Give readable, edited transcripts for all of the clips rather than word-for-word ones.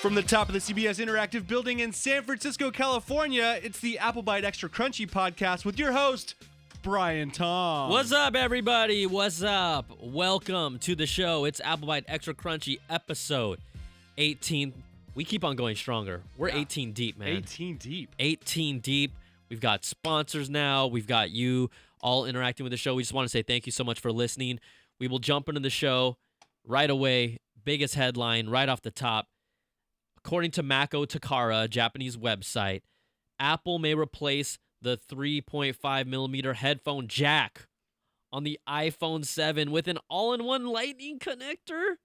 From the top of the CBS Interactive building in San Francisco, California, it's the Byte Extra Crunchy podcast with your host, Brian Tom. What's up, everybody? What's up? Welcome to the show. It's Byte Extra Crunchy episode 18. We keep on going stronger. We're 18 deep, man. 18 deep. 18 deep. We've got sponsors now. We've got you all interacting with the show. We just want to say thank you so much for listening. We will jump into the show right away. Biggest headline right off the top. According to Mako Takara, a Japanese website, Apple may replace the 3.5 millimeter headphone jack on the iPhone 7 with an all-in-one lightning connector.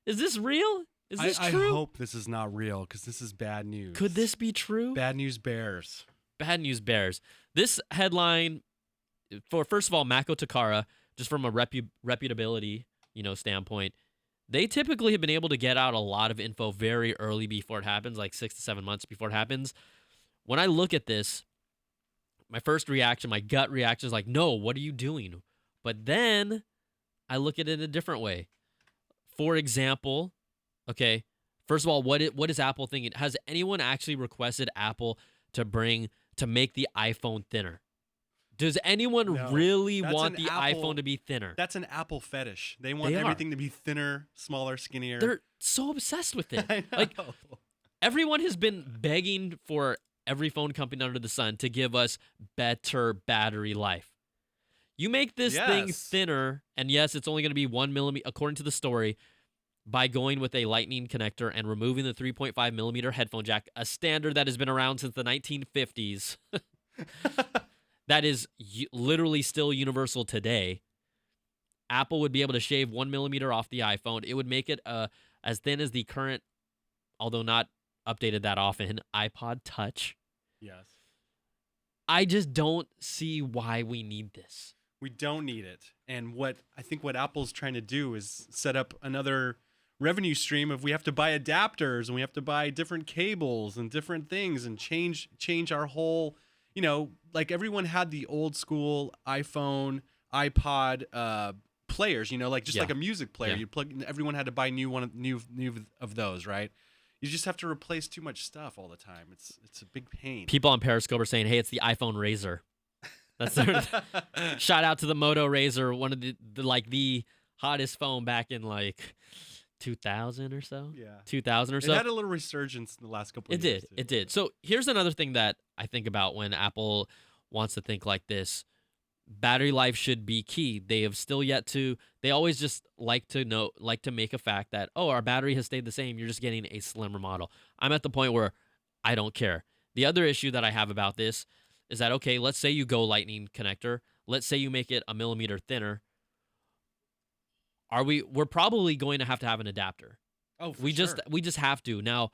Is this real? Is this true? I hope this is not real because this is bad news. Could this be true? Bad news bears. Bad news bears. This headline, first of all, Mako Takara, just from a reputability, standpoint, they typically have been able to get out a lot of info very early before it happens, like 6 to 7 months before it happens. When I look at this, my first reaction, my gut reaction is like, no, what are you doing? But then I look at it a different way. For example, okay, first of all, what is Apple thinking? Has anyone actually requested Apple to make the iPhone thinner? Does anyone really want the iPhone to be thinner? That's an Apple fetish. They want everything to be thinner, smaller, skinnier. They're so obsessed with it. I know. Like, everyone has been begging for every phone company under the sun to give us better battery life. You make this thing thinner, and yes, it's only going to be 1 millimeter, according to the story, by going with a lightning connector and removing the 3.5 millimeter headphone jack, a standard that has been around since the 1950s. That is literally still universal today. Apple would be able to shave 1 millimeter off the iPhone. It would make it as thin as the current, although not updated that often, iPod Touch. Yes. I just don't see why we need this. We don't need it. And what Apple's trying to do is set up another revenue stream of we have to buy adapters and we have to buy different cables and different things and change our whole, like everyone had the old school iPhone, iPod players, like a music player. Yeah. You plug. Everyone had to buy new of those, right? You just have to replace too much stuff all the time. It's a big pain. People on Periscope are saying, "Hey, it's the iPhone Razr." That's their shout out to the Moto Razr, one of the hottest phone back in 2000 or so. Yeah, 2000 or so. It had a little resurgence in the last couple of years. It did. So here's another thing that I think about when Apple wants to think like this. Battery life should be key. They have still yet to. They always just like to make a fact that, our battery has stayed the same. You're just getting a slimmer model. I'm at the point where I don't care. The other issue that I have about this is that, okay, let's say you go lightning connector. Let's say you make it a millimeter thinner. We're probably going to have an adapter. Oh, for we sure. just have to. Now,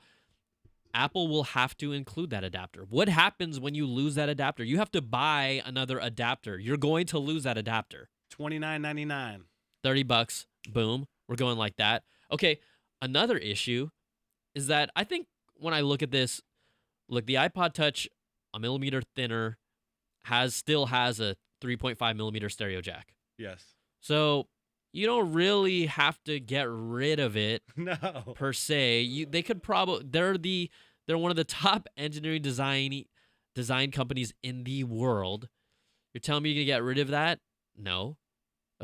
Apple will have to include that adapter. What happens when you lose that adapter? You have to buy another adapter. You're going to lose that adapter. $29.99. $30. Boom. We're going like that. Okay, another issue is that I think when I look at this, the iPod Touch, a millimeter thinner, still has a 3.5 millimeter stereo jack. Yes. So you don't really have to get rid of it. No. Per se. They could probably they're one of the top engineering design companies in the world. You're telling me you're going to get rid of that? No.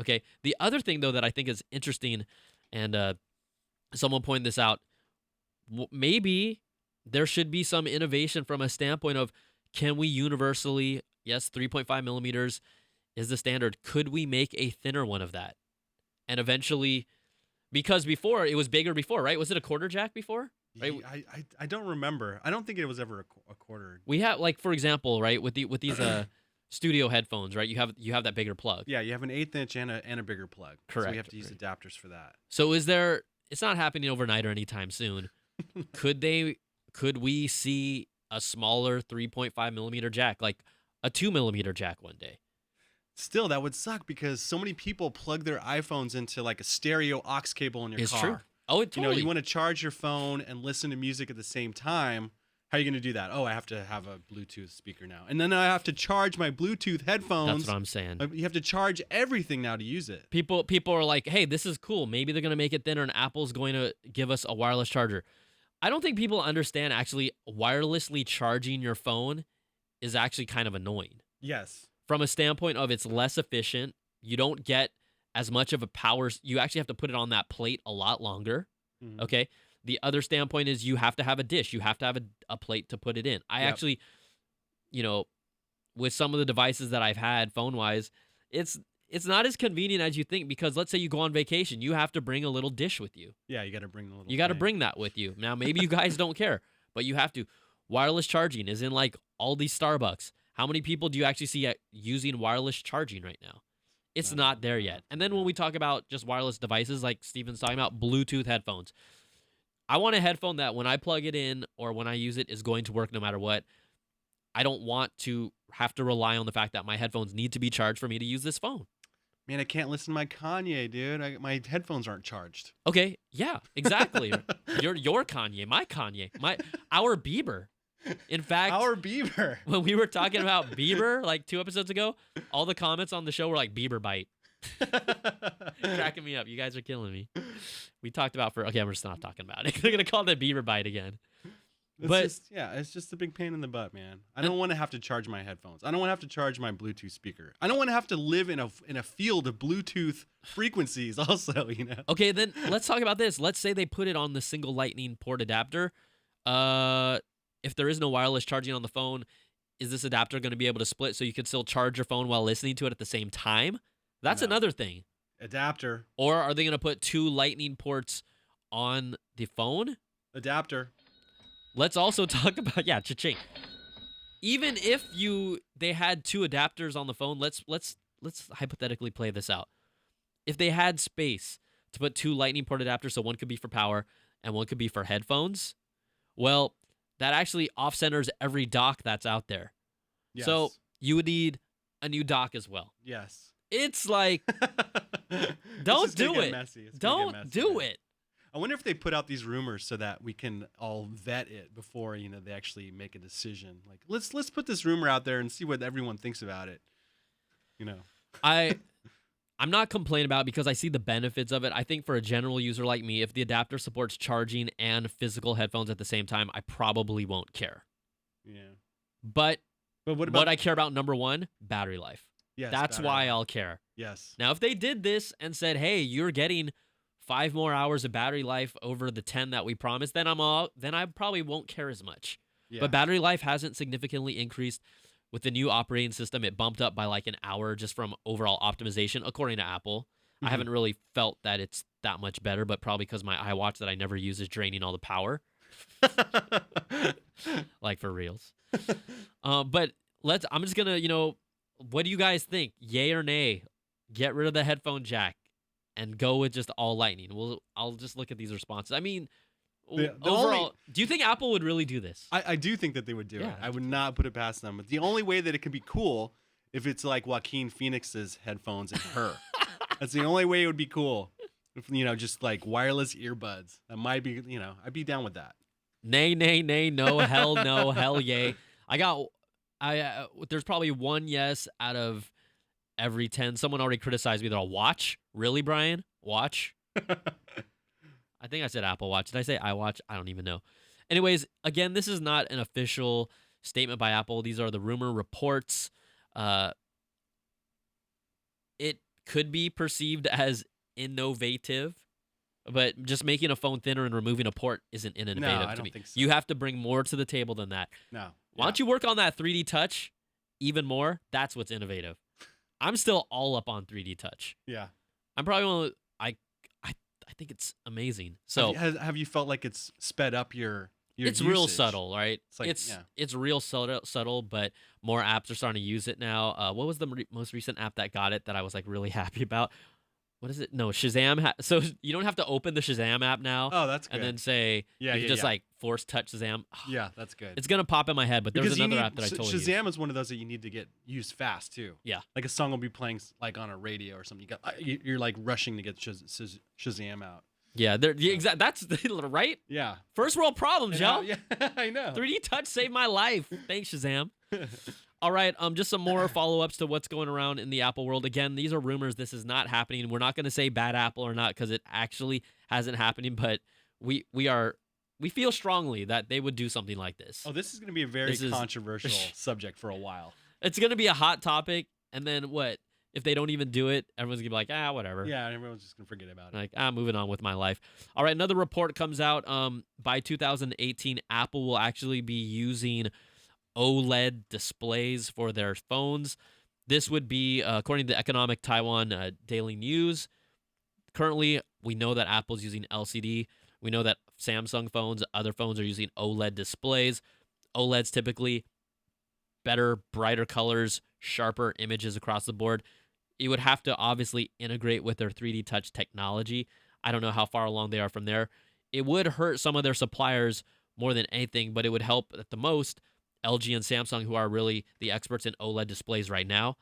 Okay. The other thing though that I think is interesting, and someone pointed this out, maybe there should be some innovation from a standpoint of, can we universally, yes, 3.5 millimeters is the standard. Could we make a thinner one of that? And eventually, because before, it was bigger before, right? Was it a quarter jack before? Right? I don't remember. I don't think it was ever a quarter. We have, for example, right, with these studio headphones, right? You have that bigger plug. Yeah, you have an 1/8 inch and a bigger plug. Correct. So we have to use adapters for that. So it's not happening overnight or anytime soon. Could we see a smaller 3.5 millimeter jack, like a 2 millimeter jack one day? Still, that would suck because so many people plug their iPhones into like a stereo aux cable in your car. True. Oh, it totally. You want to charge your phone and listen to music at the same time. How are you going to do that? Oh, I have to have a Bluetooth speaker now. And then I have to charge my Bluetooth headphones. That's what I'm saying. You have to charge everything now to use it. People are like, hey, this is cool. Maybe they're going to make it thinner and Apple's going to give us a wireless charger. I don't think people understand actually wirelessly charging your phone is actually kind of annoying. Yes. From a standpoint of it's less efficient. You don't get as much of a power. You actually have to put it on that plate a lot longer. Mhm. Okay. The other standpoint is you have to have a dish. You have to have a plate to put it in. I Yep. actually, you know, with some of the devices that I've had phone wise, it's not as convenient as you think because let's say you go on vacation, you have to bring a little dish with you. Yeah, you got to bring the little. You got to thing. bring that with you. Now, maybe you guys don't care, but you have to. Wireless charging is in like all these Starbucks. How many people do you actually see using wireless charging right now? It's not there yet. And then when we talk about just wireless devices, like Steven's talking about, Bluetooth headphones. I want a headphone that when I plug it in or when I use it is going to work no matter what. I don't want to have to rely on the fact that my headphones need to be charged for me to use this phone. Man, I can't listen to my Kanye, dude. My headphones aren't charged. Okay, yeah, exactly. Your Kanye, our Bieber. In fact, Our Bieber. when we were talking about Bieber like 2 episodes ago, all the comments on the show were like Bieber Byte. Cracking me up. You guys are killing me. We talked about okay, we're just not talking about it. They're gonna call it Bieber Byte again. It's just a big pain in the butt, man. I don't want to have to charge my headphones. I don't want to have to charge my Bluetooth speaker. I don't want to have to live in a field of Bluetooth frequencies also, you know. Okay, then let's talk about this. Let's say they put it on the single lightning port adapter. If there is no wireless charging on the phone, is this adapter going to be able to split so you can still charge your phone while listening to it at the same time? That's another thing. Adapter. Or are they going to put 2 lightning ports on the phone? Adapter. Let's also talk about cha-ching. Even if they had 2 adapters on the phone, let's hypothetically play this out. If they had space to put 2 lightning port adapters, so one could be for power and one could be for headphones, well, that actually off-centers every dock that's out there. Yes. So you would need a new dock as well. Yes. It's like, don't do it. Don't do it. I wonder if they put out these rumors so that we can all vet it before, they actually make a decision. Like, let's put this rumor out there and see what everyone thinks about it. I'm not complaining about it because I see the benefits of it. I think for a general user like me, if the adapter supports charging and physical headphones at the same time, I probably won't care. Yeah. But what I care about, number one, battery life. Yes, that's battery why life. I'll care. Yes. Now, if they did this and said, hey, you're getting 5 more hours of battery life over the 10 that we promised, then I probably won't care as much. Yeah. But battery life hasn't significantly increased. With the new operating system, it bumped up by like an hour just from overall optimization, according to Apple. Mm-hmm. I haven't really felt that it's that much better, but probably because my iWatch that I never use is draining all the power. Like for reals. But I'm just going to, what do you guys think? Yay or nay? Get rid of the headphone jack and go with just all lightning. I'll just look at these responses. I mean, overall, do you think Apple would really do this? I do think that they would do it. I would not put it past them. But the only way that it could be cool if it's like Joaquin Phoenix's headphones and her. That's the only way it would be cool. If, just like wireless earbuds. That might be, I'd be down with that. Nay, nay, nay, no, hell no, hell yay. There's probably one yes out of every 10. Someone already criticized me that I'll watch. Really, Brian? Watch? I think I said Apple Watch. Did I say iWatch? I don't even know. Anyways, again, this is not an official statement by Apple. These are the rumor reports. It could be perceived as innovative, but just making a phone thinner and removing a port isn't innovative No, I to don't me. think so. You have to bring more to the table than that. No. Why don't you work on that 3D touch even more? That's what's innovative. I'm still all up on 3D touch. Yeah. I'm probably one of I think it's amazing. So have you felt like it's sped up your it's usage? real subtle, right? It's like, it's real subtle, but more apps are starting to use it now. What was the most recent app that got it that I was like really happy about? What is it? No, Shazam. So you don't have to open the Shazam app now. Oh, that's good. And then say you can just like force touch Shazam. Yeah, that's good. It's gonna pop in my head, but there's another app that I totally use. Shazam is one of those that you need to get used fast too. Yeah, like a song will be playing like on a radio or something. You're like rushing to get Shazam out. Yeah, exactly. That's right. Yeah, first world problems, y'all. Yeah, I know. 3D touch saved my life. Thanks, Shazam. All right, just some more follow-ups to what's going around in the Apple world. Again, these are rumors. This is not happening. We're not going to say bad Apple or not because it actually hasn't happening, but we are we feel strongly that they would do something like this. Oh, this is going to be a very This is- controversial subject for a while. It's going to be a hot topic, and then what? If they don't even do it, everyone's going to be like, whatever. Yeah, everyone's just going to forget about it. Like, moving on with my life. All right, another report comes out. By 2018, Apple will actually be using OLED displays for their phones. This would be, according to the Economic Taiwan Daily News, currently we know that Apple's using LCD. We know that Samsung phones, other phones are using OLED displays. OLED's typically better, brighter colors, sharper images across the board. It would have to obviously integrate with their 3D touch technology. I don't know how far along they are from there. It would hurt some of their suppliers more than anything, but it would help at the most LG and Samsung, who are really the experts in OLED displays right now.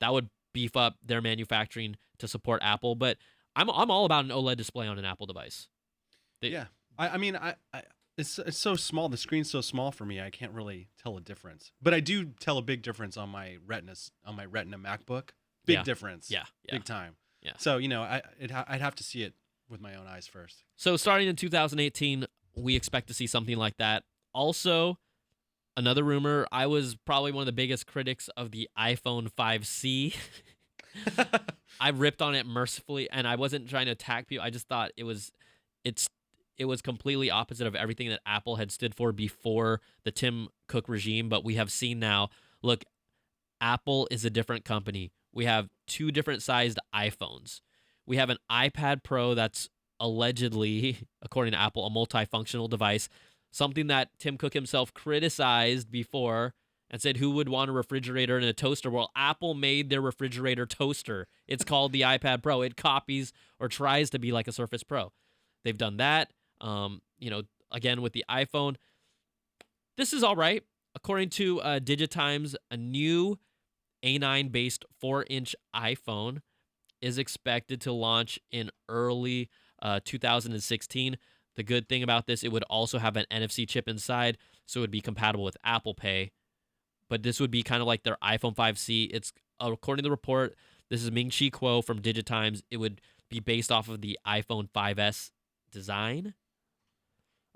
That would beef up their manufacturing to support Apple. But I'm all about an OLED display on an Apple device. Yeah, I mean, it's so small. The screen's so small for me. I can't really tell a difference. But I do tell a big difference on my Retina MacBook. Big difference. Yeah. Big time. Yeah. So, I'd have to see it with my own eyes first. So starting in 2018, we expect to see something like that. Also, another rumor, I was probably one of the biggest critics of the iPhone 5C. I ripped on it mercifully, and I wasn't trying to attack people. I just thought it was completely opposite of everything that Apple had stood for before the Tim Cook regime. But we have seen now, look, Apple is a different company. We have two different sized iPhones. We have an iPad Pro that's allegedly, according to Apple, a multifunctional device, something that Tim Cook himself criticized before and said, who would want a refrigerator and a toaster? Well, Apple made their refrigerator toaster. It's called the iPad Pro. It copies or tries to be like a Surface Pro. They've done that. Again, with the iPhone, this is all right. According to Digitimes, a new A9-based 4-inch iPhone is expected to launch in early 2016. The good thing about this, it would also have an NFC chip inside, so it would be compatible with Apple Pay. But this would be kind of like their iPhone 5C. It's according to the report, this is Ming-Chi Kuo from Digitimes. It would be based off of the iPhone 5S design.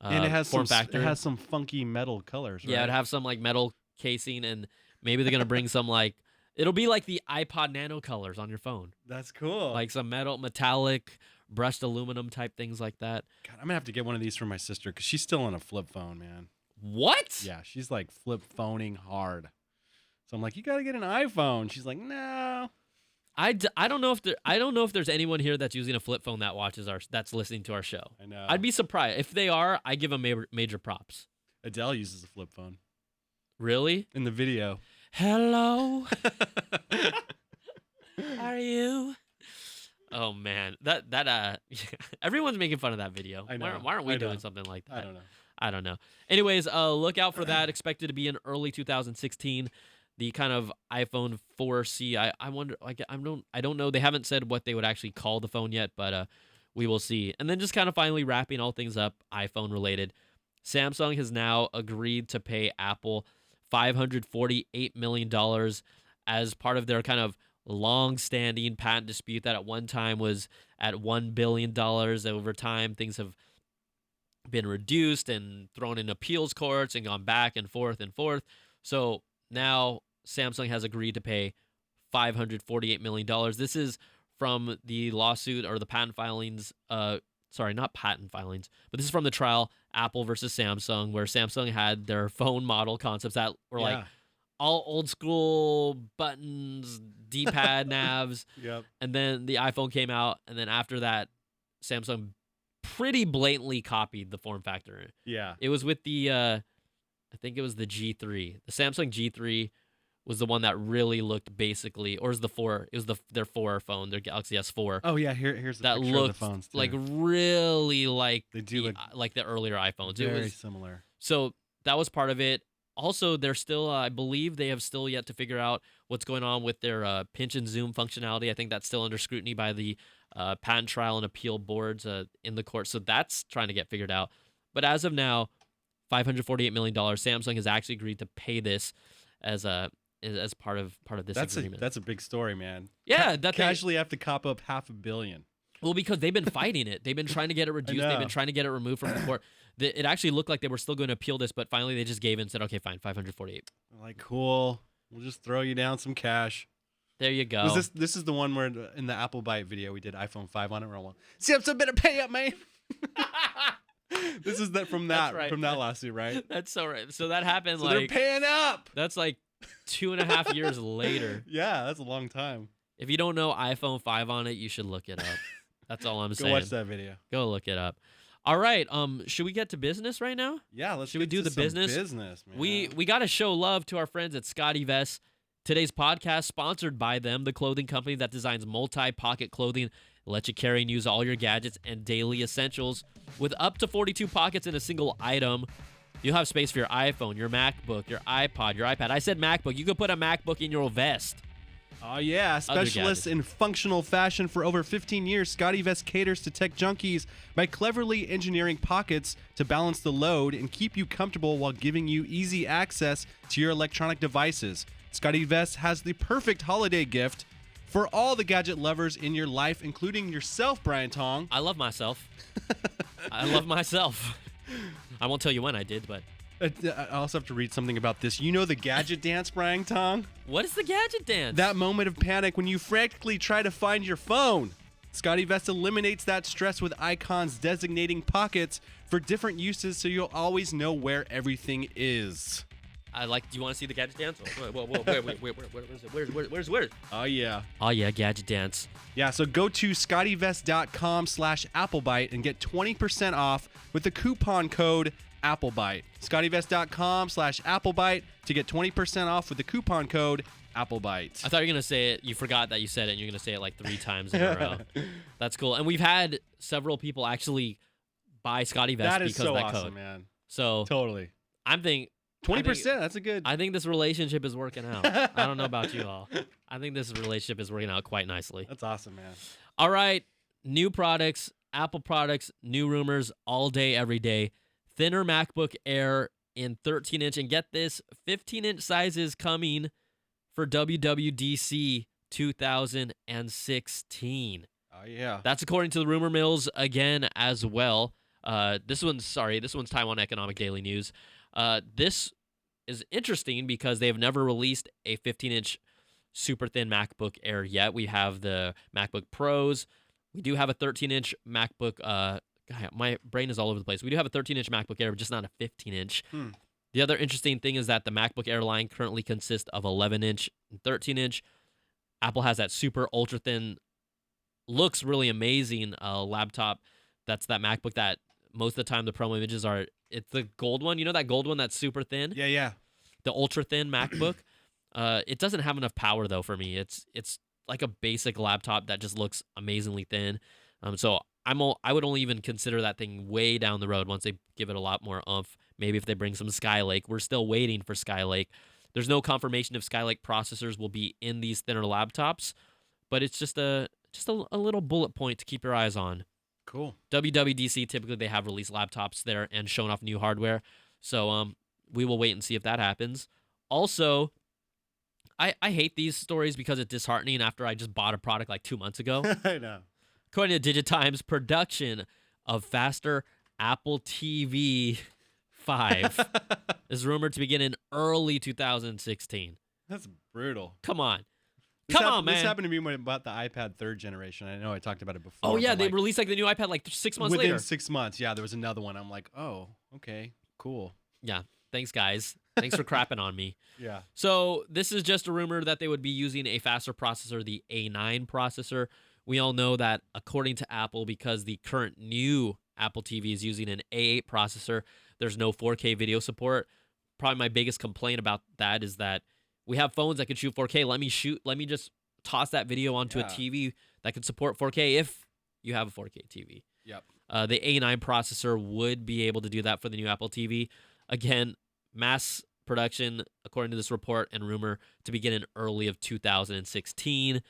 And it has form factor. It has some funky metal colors, right? Yeah, it'd have some like metal casing, and maybe they're gonna bring some like it'll be like the iPod Nano colors on your phone, That's cool. like some metallic brushed aluminum type things like that. God, I'm gonna have to get one of these for my sister because she's still on a flip phone, man. What? Yeah, she's like flip phoning hard. So I'm like, you gotta get an iPhone. She's like, no. I don't know if there's anyone here that's using a flip phone that's listening to our show. I know. I'd be surprised if they are. I give them major props. Adele uses a flip phone Really? in the video. Hello. Are you? Oh man, that everyone's making fun of that video. I know. Why aren't we I know. doing something like that? I don't know. Anyways, look out for that. Expected to be in early 2016. The kind of iPhone 4C. I wonder. Like I don't know. They haven't said what they would actually call the phone yet, but we will see. And then just kind of finally wrapping all things up, iPhone related. Samsung has now agreed to pay Apple $548 million as part of their kind of long-standing patent dispute that at one time was at $1 billion. Over time, things have been reduced and thrown in appeals courts and gone back and forth and forth. So now Samsung has agreed to pay $548 million. This is from the lawsuit or the patent filings. Sorry, not patent filings, but this is from the trial Apple versus Samsung, where Samsung had their phone model concepts that were like all old school buttons, D-pad, navs. Yep. And then the iPhone came out, and then after that, Samsung pretty blatantly copied the form factor. Yeah. It was with the, I think it was the G3. The Samsung G3 was the one that really looked basically, or is the 4? It was their 4 phone, their Galaxy S4. Oh yeah, here's the that picture looked of the phones too. like really like They do like the earlier iPhones. very It was similar. so that was part of it. Also, they're still, I believe they have still yet to figure out what's going on with their pinch and zoom functionality. I think that's still under scrutiny by the patent trial and appeal boards in the court. So that's trying to get figured out. But as of now, $548 million. Samsung has actually agreed to pay this as part of this agreement. That's a big story, man. Yeah, that casually have to cop up $500 million. Well, because they've been fighting it. They've been trying to get it reduced. They've been trying to get it removed from the court. It actually looked like they were still going to appeal this, but finally they just gave in and said, okay, fine, 548. Like, cool. We'll just throw you down some cash. There you go. Was this is the one where in the Apple Byte video we did iPhone 5 on it. We're all like, Samsung better pay up, man. This is from that lawsuit, right? That's so right. So that happened so they're paying up. That's like 2.5 years later. Yeah, that's a long time. If you don't know iPhone 5 on it, you should look it up. That's all I'm saying. Go watch that video. Go look it up. All right. Should we get to business right now? Yeah, Should we do the business? Business, man. We got to show love to our friends at Scotty Vest. Today's podcast sponsored by them, the clothing company that designs multi-pocket clothing. Let you carry and use all your gadgets and daily essentials with up to 42 pockets in a single item. You'll have space for your iPhone, your MacBook, your iPod, your iPad. I said MacBook. You could put a MacBook in your vest. Oh, yeah. Specialists in functional fashion for over 15 years, Scotty Vest caters to tech junkies by cleverly engineering pockets to balance the load and keep you comfortable while giving you easy access to your electronic devices. Scotty Vest has the perfect holiday gift for all the gadget lovers in your life, including yourself, Brian Tong. I love myself. I love myself. I won't tell you when I did, but... I also have to read something about this. You know the gadget dance, Brian Tong? What is the gadget dance? That moment of panic when you frantically try to find your phone. Scotty Vest eliminates that stress with icons designating pockets for different uses so you'll always know where everything is. Do you want to see the gadget dance? Whoa, where's it? Oh, yeah. Oh, yeah, gadget dance. Yeah, so go to scottybest.com/applebyte and get 20% off with the coupon code Applebyte. scottybest.com/applebyte to get 20% off with the coupon code Applebyte. I thought you were going to say it. You forgot that you said it, and you're going to say it like 3 times in a row. That's cool. And we've had several people actually buy Scotty Vest because so of that awesome, code. Man. So totally. I'm thinking 20%. That's a good. I think this relationship is working out. I don't know about you all. I think this relationship is working out quite nicely. That's awesome, man. All right. New products, Apple products, new rumors all day, every day. Thinner MacBook Air in 13-inch. And get this, 15-inch sizes coming for WWDC 2016. Oh, yeah. That's according to the rumor mills again as well. This one's Taiwan Economic Daily News. This is interesting because they've never released a 15-inch super thin MacBook Air yet. We have the MacBook Pros. We do have a 13-inch MacBook. God, my brain is all over the place. We do have a 13-inch MacBook Air, but just not a 15-inch. The other interesting thing is that the MacBook Air line currently consists of 11-inch and 13-inch. Apple has that super ultra thin, looks really amazing laptop. That's that MacBook that most of the time the promo images are. It's the gold one. You know that gold one that's super thin? Yeah. The ultra thin MacBook. It doesn't have enough power though for me. It's like a basic laptop that just looks amazingly thin. So I would only even consider that thing way down the road once they give it a lot more oomph. Maybe if they bring some Skylake. We're still waiting for Skylake. There's no confirmation if Skylake processors will be in these thinner laptops, but it's just a little bullet point to keep your eyes on. Cool. WWDC, typically they have released laptops there and shown off new hardware. So we will wait and see if that happens. Also, I hate these stories because it's disheartening after I just bought a product like 2 months ago. I know. According to Digitimes, production of faster Apple TV 5 is rumored to begin in early 2016. That's brutal. Come on. Man. This happened to me when I bought the iPad 3rd generation. I know I talked about it before. Oh, yeah. They released like the new iPad like 6 months later. Within 6 months. Yeah, there was another one. I'm like, oh, okay, cool. Yeah. Thanks, guys. Thanks for crapping on me. Yeah. So this is just a rumor that they would be using a faster processor, the A9 processor. We all know that according to Apple, because the current new Apple TV is using an A8 processor, there's no 4K video support. Probably my biggest complaint about that is that we have phones that can shoot 4K. Let me just toss that video onto a TV that can support 4K if you have a 4K TV. Yep. The A9 processor would be able to do that for the new Apple TV. Again, mass production, according to this report and rumor, to begin in early of 2016.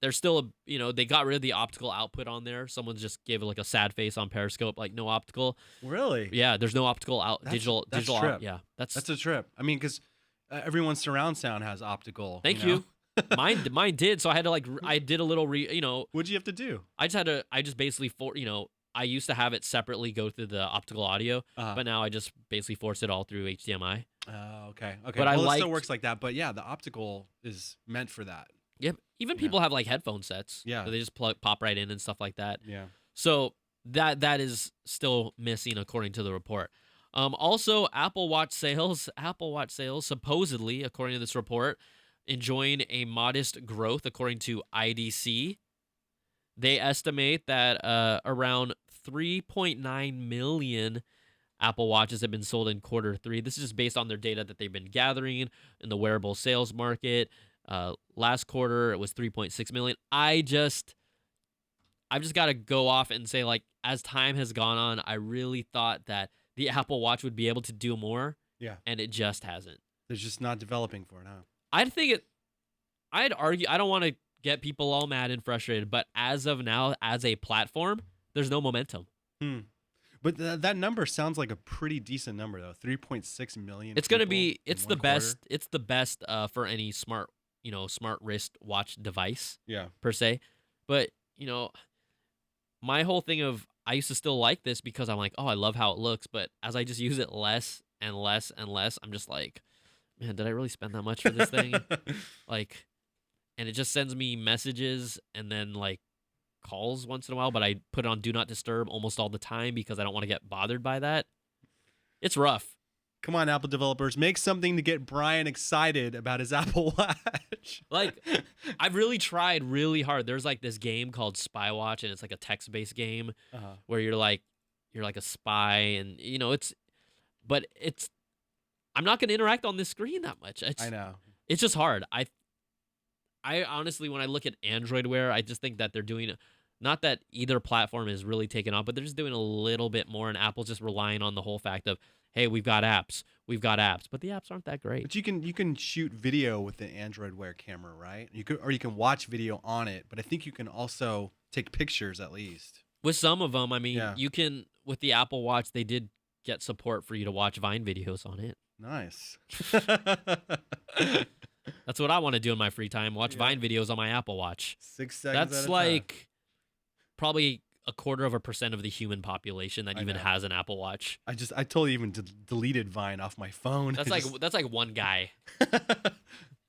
There's still they got rid of the optical output on there. Someone just gave it like a sad face on Periscope, like no optical. Really? Yeah, there's no optical digital. Trip. Yeah, that's a trip. I mean, because everyone's surround sound has optical. Thank you. Mine did. So I had to I did a little What'd you have to do? I just basically I used to have it separately go through the optical audio, Uh-huh. but now I just basically force it all through HDMI. Oh, okay. Okay. But Well, it still works like that. But yeah, the optical is meant for that. Yep. Even Yeah. people have like headphone sets. Yeah. So they just pop right in and stuff like that. Yeah. So that is still missing according to the report. Also, Apple Watch sales supposedly, according to this report, enjoying a modest growth according to IDC. They estimate that around 3.9 million Apple Watches have been sold in quarter 3. This is just based on their data that they've been gathering in the wearable sales market. Last quarter, it was 3.6 million. I've just got to go off and say, like, as time has gone on, I really thought that the Apple Watch would be able to do more. Yeah. And it just hasn't. They're just not developing for it, huh? I'd argue, I don't want to get people all mad and frustrated, but as of now, as a platform, there's no momentum. But that number sounds like a pretty decent number, though. 3.6 million. It's going to be, it's the best for any smart wrist watch device. Yeah. Per se. But, my whole thing of, I used to still like this because I'm like, oh, I love how it looks. But as I just use it less and less and less, I'm just like, man, did I really spend that much for this thing? Like, and it just sends me messages and then like calls once in a while, but I put it on Do Not Disturb almost all the time because I don't want to get bothered by that. It's rough. Come on, Apple developers, make something to get Brian excited about his Apple Watch. Like, I've really tried really hard. There's like this game called Spy Watch, and it's like a text-based game where you're like a spy, and I'm not going to interact on this screen that much. I know. It's just hard. I honestly, when I look at Android Wear, I just think that they're doing, not that either platform is really taking off, but they're just doing a little bit more, and Apple's just relying on the whole fact of, hey, we've got apps, but the apps aren't that great. But you can shoot video with the Android Wear camera, right? You can watch video on it, but I think you can also take pictures at least. With some of them, I mean, you can, with the Apple Watch, they did get support for you to watch Vine videos on it. Nice. That's what I want to do in my free time, watch Vine videos on my Apple Watch. 6 seconds That's at a like time. Probably 0.25% of the human population that even has an Apple Watch. I totally even deleted Vine off my phone. That's like one guy.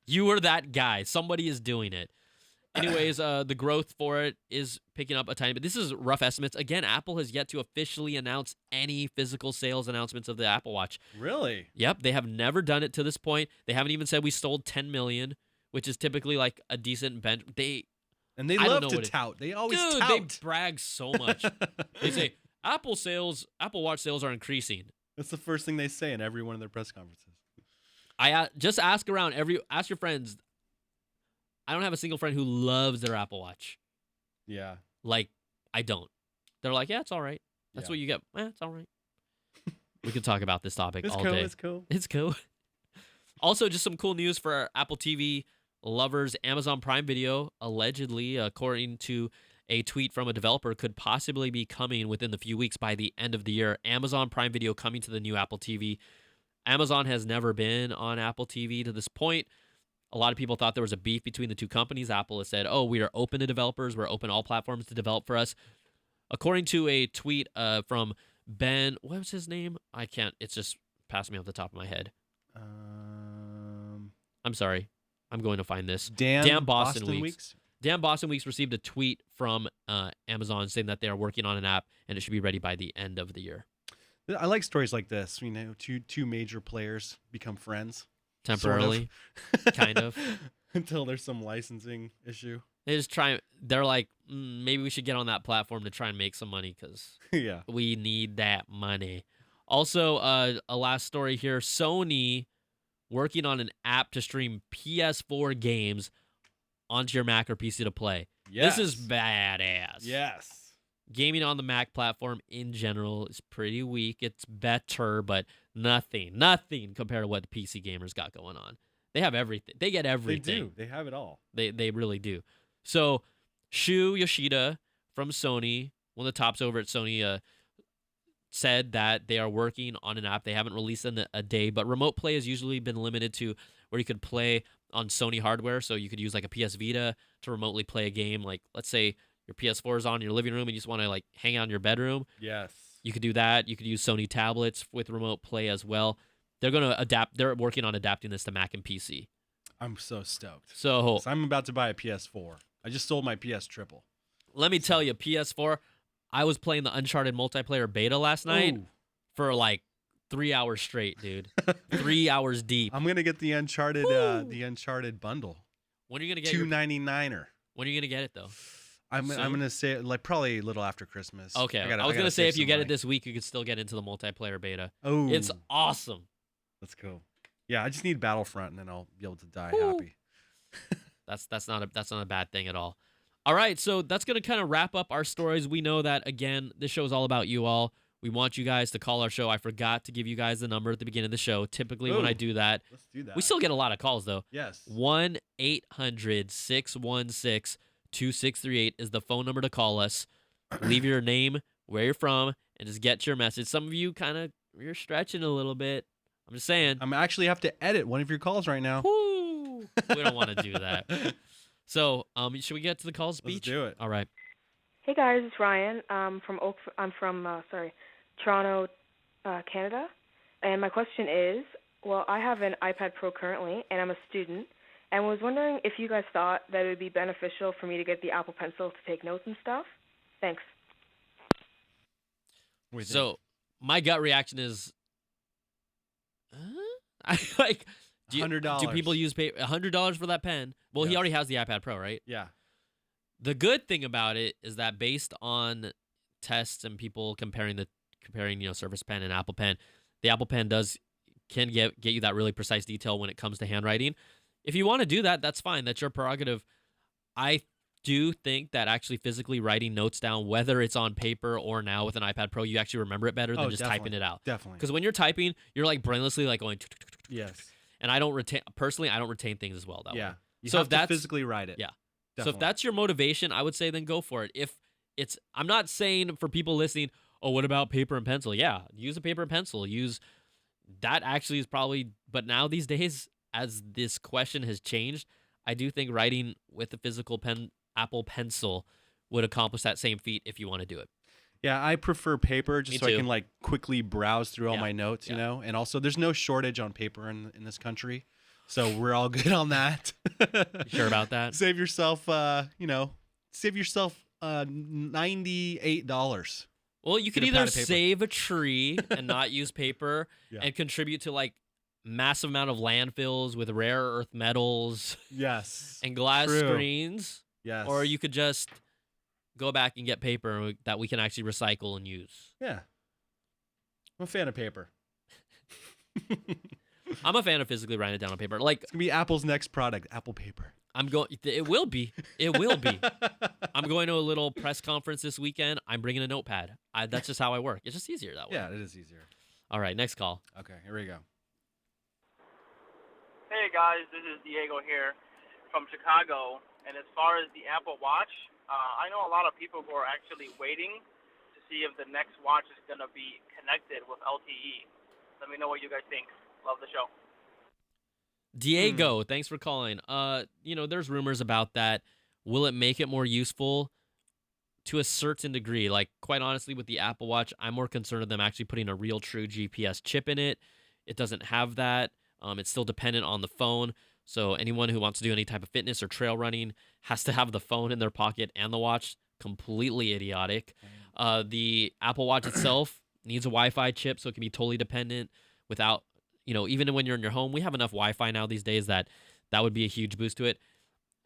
You were that guy. Somebody is doing it. Anyways, the growth for it is picking up a tiny bit. This is rough estimates. Again, Apple has yet to officially announce any physical sales announcements of the Apple Watch. Really? Yep, they have never done it to this point. They haven't even said we sold 10 million, which is typically like a decent bench. They love to tout. They always tout. They brag so much. They say Apple Watch sales are increasing. That's the first thing they say in every one of their press conferences. I just ask around ask your friends. I don't have a single friend who loves their Apple Watch. Yeah. Like, I don't. They're like, yeah, it's all right. That's what you get. It's all right. We could talk about this topic all day. It's cool. Also, just some cool news for our Apple TV lovers. Amazon Prime Video, allegedly, according to a tweet from a developer, could possibly be coming within the few weeks by the end of the year. Amazon Prime Video coming to the new Apple TV. Amazon has never been on Apple TV to this point. A lot of people thought there was a beef between the two companies. Apple has said, oh, we are open to developers. We're open to all platforms to develop for us. According to a tweet from Ben, what was his name? It's just passed me off the top of my head. I'm sorry. I'm going to find this. Dan Boston Weeks. Dan Boston Weeks received a tweet from Amazon saying that they are working on an app and it should be ready by the end of the year. I like stories like this. Two major players become friends. Temporarily, sort of. Kind of. Until there's some licensing issue. They're like, maybe we should get on that platform to try and make some money because we need that money. Also, a last story here. Sony working on an app to stream PS4 games onto your Mac or PC to play. Yes. This is badass. Yes. Gaming on the Mac platform in general is pretty weak. It's better, but nothing compared to what the PC gamers got going on. They have everything. They get everything. They do. They have it all. They really do. So, Shu Yoshida from Sony, one of the tops over at Sony, said that they are working on an app. They haven't released in a day, but remote play has usually been limited to where you could play on Sony hardware, so you could use like a PS Vita to remotely play a game. Like, let's say your PS4 is on in your living room and you just want to like hang out in your bedroom. Yes. You could do that. You could use Sony tablets with remote play as well. They're going to adapt. They're working on adapting this to Mac and PC. I'm so stoked. So I'm about to buy a PS4. I just sold my PS Triple. let me tell you, PS4, I was playing the Uncharted multiplayer beta last night for like 3 hours straight, dude. 3 hours deep. I'm gonna get the Uncharted bundle. When are you gonna get $2.99er? When are you gonna get it though? I'm gonna say like probably a little after Christmas. Okay, I was gonna say if you get it this week, you could still get into the multiplayer beta. Oh, it's awesome. That's cool. Yeah, I just need Battlefront, and then I'll be able to die happy. That's not a bad thing at all. All right, so that's gonna kind of wrap up our stories. We know that again, this show is all about you all. We want you guys to call our show. I forgot to give you guys the number at the beginning of the show. Typically, when I do that, let's do that. We still get a lot of calls though. Yes. 1-800-616-2638 is the phone number to call us. Leave your name, where you're from, and just get your message. Some of you you're stretching a little bit. I'm just saying. I'm actually have to edit one of your calls right now. Woo! We don't want to do that. So, should we get to the call speech? Let's do it. All right. Hey guys, it's Ryan. I'm from Toronto, Canada. And my question is, well, I have an iPad Pro currently, and I'm a student, and was wondering if you guys thought that it would be beneficial for me to get the Apple Pencil to take notes and stuff. Thanks. So, my gut reaction is, I like. $100. Do people use $100 for that pen? Well, Yes. he already has the iPad Pro, right? Yeah. The good thing about it is that based on tests and people comparing Surface Pen and Apple Pen, the Apple Pen can get you that really precise detail when it comes to handwriting. If you want to do that, that's fine. That's your prerogative. I do think that actually physically writing notes down, whether it's on paper or now with an iPad Pro, you actually remember it better than just typing it out. Definitely. Because when you're typing, you're like brainlessly like going. Yes. And I don't retain things as well that way. Yeah. You So have if to that's physically write it. Yeah. Definitely. So if that's your motivation, I would say then go for it. I'm not saying for people listening, oh, what about paper and pencil? Yeah, use a paper and pencil. That actually is probably, but now these days, as this question has changed, I do think writing with a physical Apple Pencil would accomplish that same feat if you want to do it. Yeah, I prefer paper just so I can like quickly browse through all my notes, you know? And also there's no shortage on paper in this country. So we're all good on that. You sure about that? Save yourself $98. Well, you could either save a tree and not use paper and contribute to like massive amount of landfills with rare earth metals. Yes. And glass screens. Yes. Or you could just go back and get paper that we can actually recycle and use. Yeah. I'm a fan of paper. I'm a fan of physically writing it down on paper. Like, it's going to be Apple's next product, Apple Paper. It will be. It will be. I'm going to a little press conference this weekend. I'm bringing a notepad. That's just how I work. It's just easier that way. Yeah, it is easier. All right, next call. Okay, here we go. Hey guys, this is Diego here from Chicago. And as far as the Apple Watch, I know a lot of people who are actually waiting to see if the next watch is going to be connected with LTE. Let me know what you guys think. Love the show. Diego, thanks for calling. There's rumors about that. Will it make it more useful? To a certain degree. Like, quite honestly, with the Apple Watch, I'm more concerned with them actually putting a real true GPS chip in it. It doesn't have that. It's still dependent on the phone. So anyone who wants to do any type of fitness or trail running has to have the phone in their pocket and the watch. Completely idiotic. The Apple Watch itself needs a Wi-Fi chip, so it can be totally dependent without, even when you're in your home. We have enough Wi-Fi now these days that would be a huge boost to it.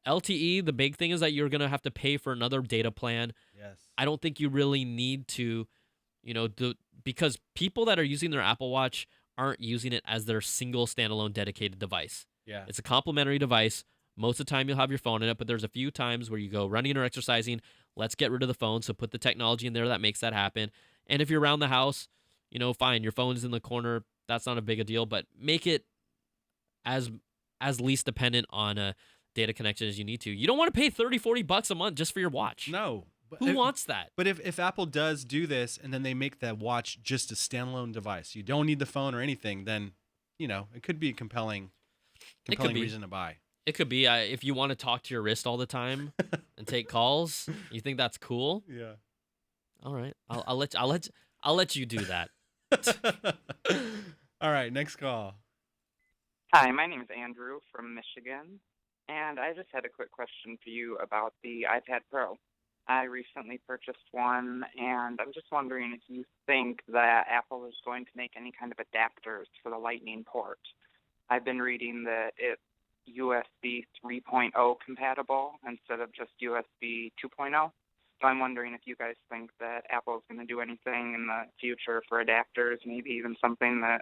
LTE, the big thing is that you're going to have to pay for another data plan. Yes. I don't think you really need to, because people that are using their Apple Watch aren't using it as their single standalone dedicated device. Yeah. It's a complementary device. Most of the time you'll have your phone in it, but there's a few times where you go running or exercising. Let's get rid of the phone. So put the technology in there that makes that happen. And if you're around the house, fine, your phone's in the corner. That's not a big a deal, but make it as least dependent on a data connection as you need to. You don't want to pay $30-$40 a month just for your watch. No. Who wants that? But if Apple does do this and then they make that watch just a standalone device, you don't need the phone or anything, then, it could be a compelling reason to buy. It could be if you want to talk to your wrist all the time and take calls. You think that's cool? Yeah. All right, I'll let you do that. All right, next call. Hi, my name is Andrew from Michigan, and I just had a quick question for you about the iPad Pro. I recently purchased one, and I'm just wondering if you think that Apple is going to make any kind of adapters for the Lightning port. I've been reading that it's USB 3.0 compatible instead of just USB 2.0. So I'm wondering if you guys think that Apple is going to do anything in the future for adapters, maybe even something that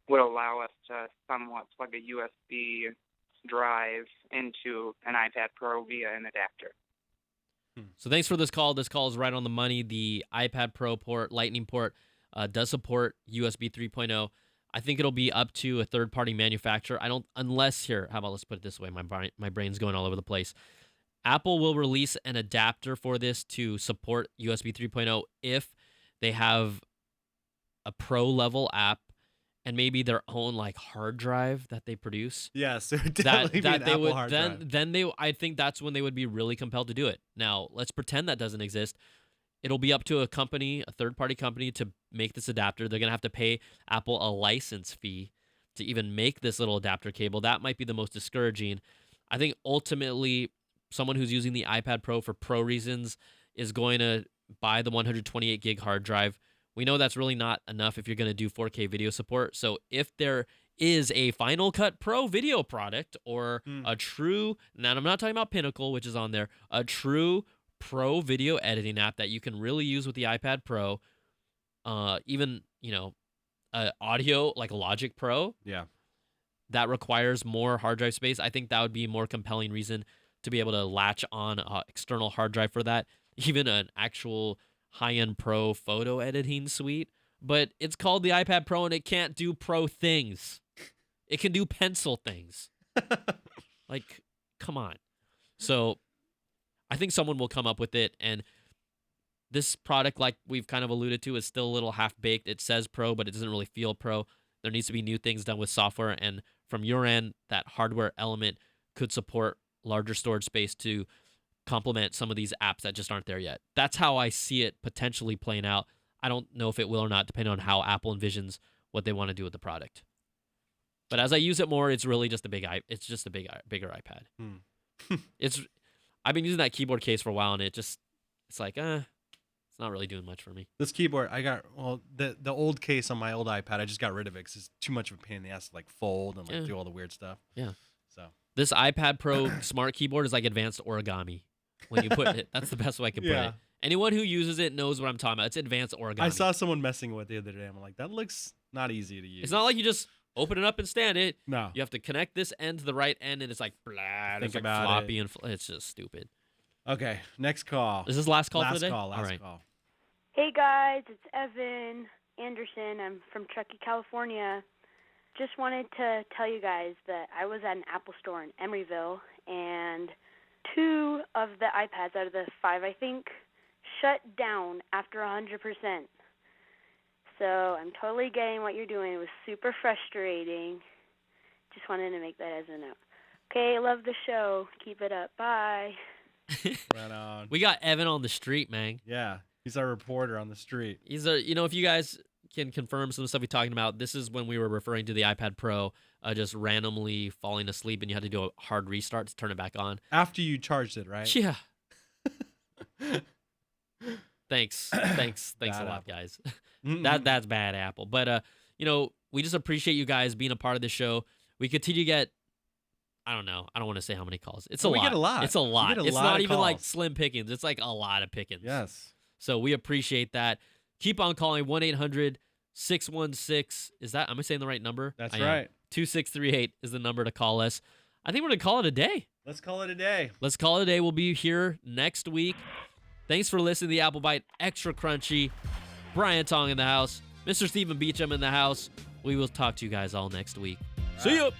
would allow us to somewhat plug a USB drive into an iPad Pro via an adapter. So thanks for this call. This call is right on the money. The iPad Pro port, Lightning port, does support USB 3.0. I think it'll be up to a third-party manufacturer. How about let's put it this way. My brain's going all over the place. Apple will release an adapter for this to support USB 3.0 if they have a pro-level app and maybe their own like hard drive that they produce. Yeah, so definitely that be they an Apple would hard then drive. then they I think that's when they would be really compelled to do it. Now, let's pretend that doesn't exist. It'll be up to a third-party company to make this adapter. They're going to have to pay Apple a license fee to even make this little adapter cable. That might be the most discouraging. I think ultimately someone who's using the iPad Pro for pro reasons is going to buy the 128 gig hard drive. We know that's really not enough if you're going to do 4K video support. So if there is a Final Cut Pro video product or a true, now I'm not talking about Pinnacle, which is on there, a true pro video editing app that you can really use with the iPad Pro, even, audio like Logic Pro, Yeah. that requires more hard drive space. I think that would be a more compelling reason to be able to latch on an external hard drive for that, even an actual high-end pro photo editing suite. But it's called the iPad Pro, and it can't do pro things. It can do pencil things. Like, come on. So I think someone will come up with it, and this product, like we've kind of alluded to, is still a little half-baked. It says pro, but it doesn't really feel pro. There needs to be new things done with software, and from your end, that hardware element could support larger storage space to complement some of these apps that just aren't there yet. That's how I see it potentially playing out. I don't know if it will or not, depending on how Apple envisions what they want to do with the product. But as I use it more, it's really just a bigger iPad. I've been using that keyboard case for a while, and it's like, it's not really doing much for me. This keyboard, the old case on my old iPad, I just got rid of it because it's too much of a pain in the ass to like fold and do all the weird stuff. Yeah. So this iPad Pro smart keyboard is like advanced origami. When you put it, that's the best way I can put it. Anyone who uses it knows what I'm talking about. It's advanced origami. I saw someone messing with it the other day. I'm like, that looks not easy to use. It's not like you just open it up and stand it. No. You have to connect this end to the right end, and it's like, blah, it's like floppy, and it's just stupid. Okay, next call. Is this last call for the day? Last call. Hey guys, it's Evan Anderson. I'm from Truckee, California. Just wanted to tell you guys that I was at an Apple store in Emeryville, and 2 of the iPads out of the 5, I think, shut down after 100%. So I'm totally getting what you're doing. It was super frustrating. Just wanted to make that as a note. Okay, love the show. Keep it up. Bye. Right on. We got Evan on the street, man. Yeah, he's our reporter on the street. He's if you guys can confirm some of the stuff we're talking about, this is when we were referring to the iPad Pro just randomly falling asleep, and you had to do a hard restart to turn it back on. After you charged it, right? Yeah. Thanks a lot, guys. That's bad, Apple. But we just appreciate you guys being a part of the show. We continue to get, I don't know. I don't want to say how many calls. It's a lot. We get a lot. It's a lot. It's lot not of even like calls. slim pickings. It's like a lot of pickings. Yes. So we appreciate that. Keep on calling 1-800-616. Am I saying the right number? That's I am. right. 2638 is the number to call us. I think we're going to call it a day. Let's call it a day. Let's call it a day. We'll be here next week. Thanks for listening to the Apple Byte Extra Crunchy. Brian Tong in the house. Mr. Stephen Beecham in the house. We will talk to you guys all next week. See ya.